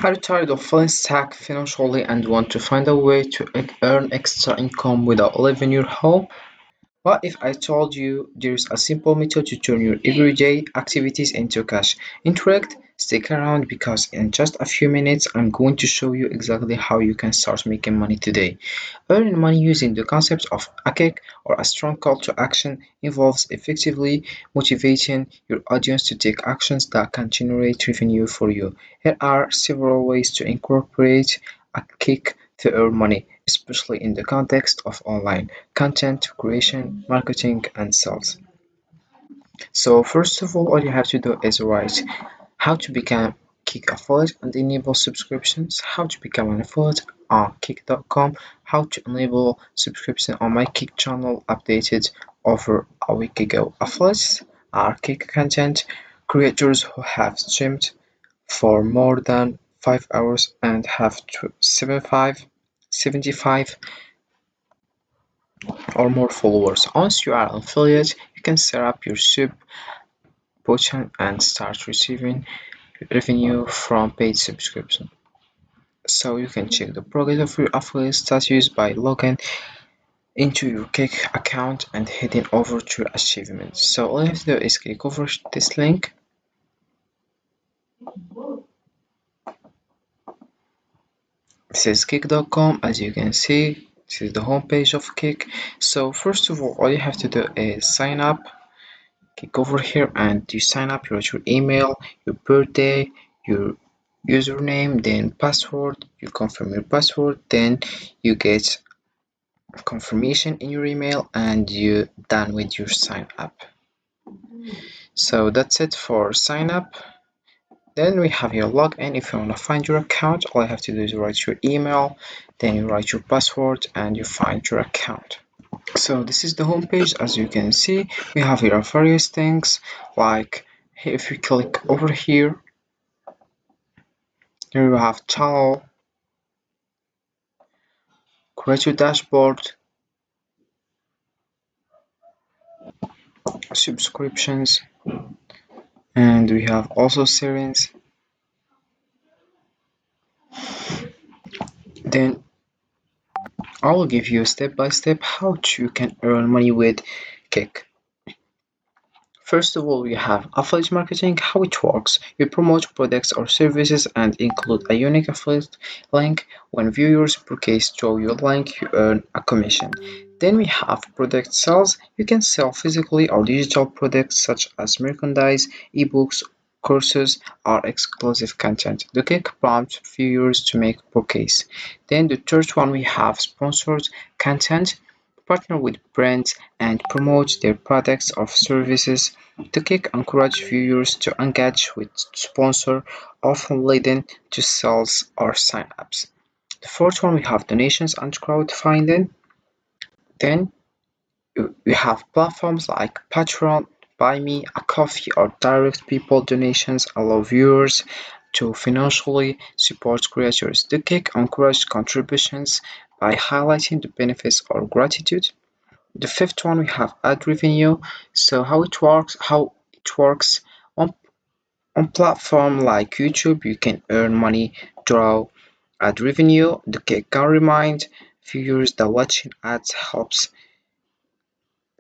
Are you tired of feeling stuck financially and want to find a way to earn extra income without leaving your home? What if I told you there's a simple method to turn your everyday activities into cash? Interact, stick around because in just a few minutes I'm going to show you exactly how you can start making money today. Earning money using the concept of a kick or a strong call to action involves effectively motivating your audience to take actions that can generate revenue for you. Here are several ways to incorporate a kick to earn money, especially in the context of online content creation, marketing, and sales. So first of all you have to do is write how to become Kick affiliate and enable subscriptions, how to become an affiliate on Kick.com, how to enable subscription on my Kick channel updated over a week ago. Affiliates are Kick content creators who have streamed for more than 5 hours and have to 75 or more followers. Once you are an affiliate, you can set up your sub button and start receiving revenue from paid subscription. So you can check the progress of your affiliate status by logging into your Kick account and heading over to achievements. So all you have to do is click over this link. This is kick.com. As you can see, this is the homepage of Kick. So first of all you have to do is sign up. Click over here and you sign up. You write your email, your birthday, your username, then password. You confirm your password, then you get confirmation in your email and you're done with your sign up. So that's it for sign up. Then we have your login. If you want to find your account, all you have to do is write your email, then you write your password and you find your account. So this is the home page. As you can see, we have here various things like if you click over here, here you have channel, create your dashboard, subscriptions, and we have also settings. Then I will give you step by step how you can earn money with Kick. First of all, we have affiliate marketing, how it works. You promote products or services and include a unique affiliate link. When viewers purchase through your link, you earn a commission. Then we have product sales. You can sell physically or digital products such as merchandise, ebooks, courses, or exclusive content. The Kick prompts viewers to make purchase. Then the third one we have sponsored content. Partner with brands and promote their products or services. The Kick encourages viewers to engage with sponsor, often leading to sales or sign-ups. The fourth one we have donations and crowdfunding. Then we have platforms like Patreon, Buy Me a Coffee or direct people donations allow viewers to financially support creators. The Kick encourages contributions by highlighting the benefits or gratitude. The fifth one we have ad revenue. So how it works on platform like YouTube, you can earn money through ad revenue. The Kick can remind viewers that watching ads helps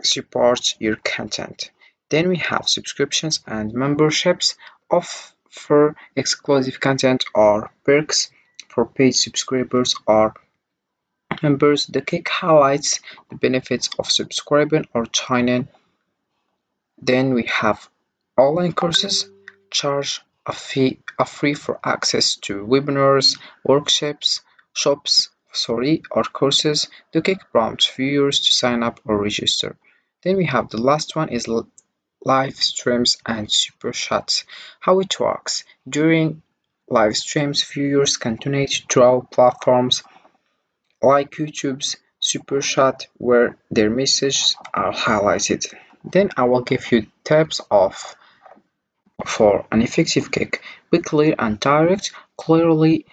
support your content. Then we have subscriptions and memberships offer exclusive content or perks for paid subscribers or members. The Kick highlights the benefits of subscribing or joining. Then we have online courses charge a fee for access to webinars, workshops, or courses. The Kick prompts viewers to sign up or register. Then we have the last one is live streams and super chats. How it works. During live streams, viewers can donate through platforms like YouTube's super chat where their messages are highlighted. Then I will give you tips of for an effective Kick. Be clear and direct. Clearly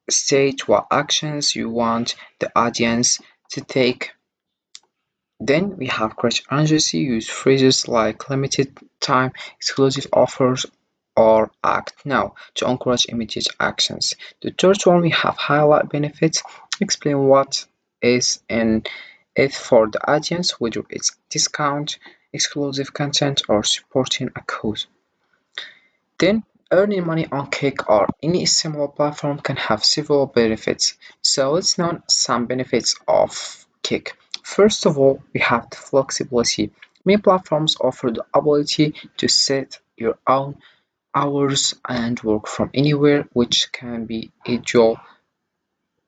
state what actions you want the audience to take. Then we have create urgency. Use phrases like limited time, exclusive offers, or act now to encourage immediate actions. The third one, we have highlight benefits, explain what is in it for the audience, whether it's discount, exclusive content, or supporting a cause. Then, earning money on Cake or any similar platform can have several benefits. So let's know some benefits of Cake. First of all, we have the flexibility. Many platforms offer the ability to set your own hours and work from anywhere, which can be ideal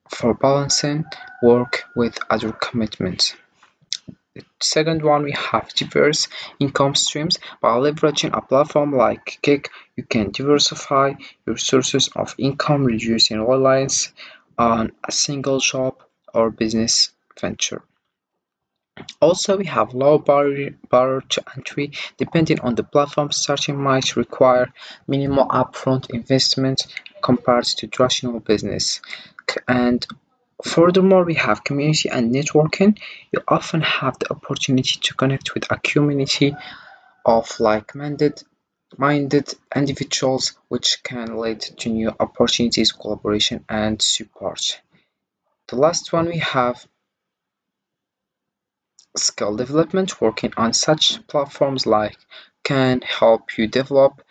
for balancing work with other commitments. The second one, we have diverse income streams. By leveraging a platform like Kick, you can diversify your sources of income, reducing reliance on a single job or business venture. Also, we have low barrier to entry. Depending on the platform, starting might require minimal upfront investment compared to traditional business. And furthermore, we have community and networking. You often have the opportunity to connect with a community of like-minded individuals, which can lead to new opportunities, collaboration, and support. The last one we have skill development. Working on such platforms like can help you develop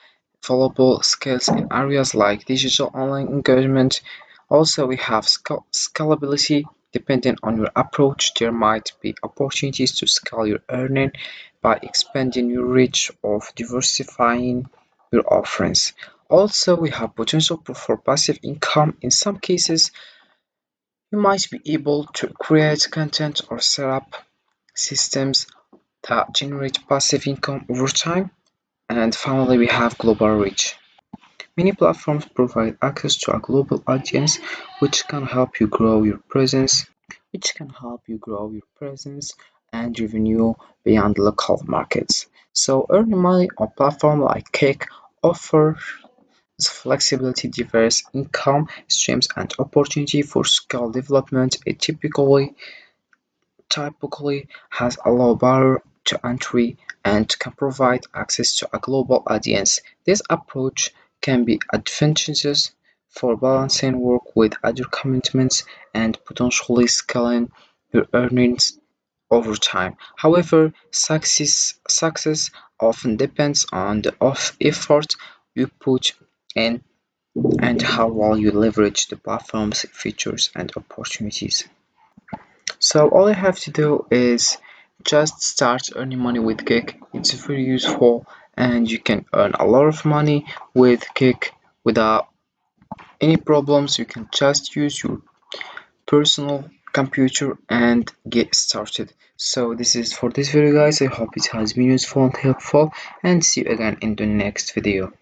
valuable skills in areas like digital online engagement. Also, we have scalability. Depending on your approach, there might be opportunities to scale your earning by expanding your reach or diversifying your offerings. Also, we have potential for passive income. In some cases, you might be able to create content or set up systems that generate passive income over time. And finally, we have global reach. Many platforms provide access to a global audience, which can help you grow your presence, and revenue beyond local markets. So, earning money on platforms like Cake offers flexibility, diverse income streams, and opportunity for skill development. It typically has a low barrier to entry and can provide access to a global audience. This approach can be advantageous for balancing work with other commitments and potentially scaling your earnings over time. However, success often depends on the effort you put in and how well you leverage the platform's features and opportunities. So all you have to do is just start earning money with Kick. It's very useful and you can earn a lot of money with Kick without any problems. You can just use your personal computer and get started. So this is for this video guys. I hope it has been useful and helpful and see you again in the next video.